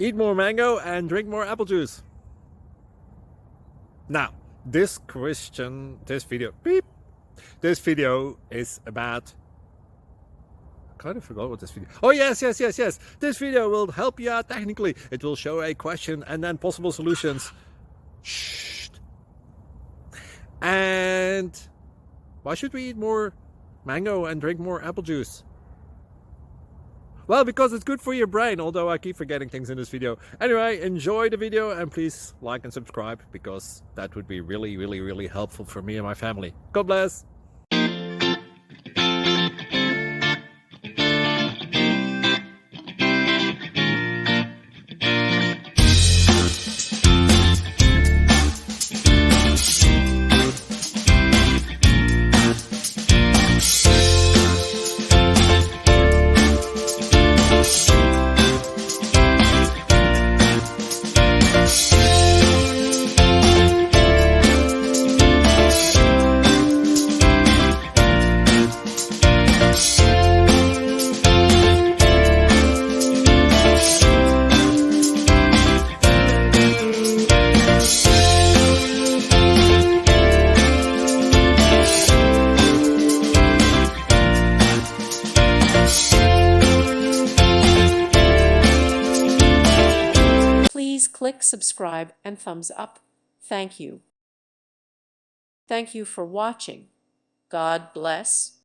Eat more mango and drink more apple juice. Now, this video is about, I kind of forgot what this video. Oh yes. This video will help you out technically. It will show a question and then possible solutions. Shh. And why should we eat more mango and drink more apple juice? Well, because it's good for your brain, although I keep forgetting things in this video. Anyway, enjoy the video and please like and subscribe, because that would be really helpful for me and my family. God bless! Please click subscribe and thumbs up. Thank you. Thank you for watching. God bless.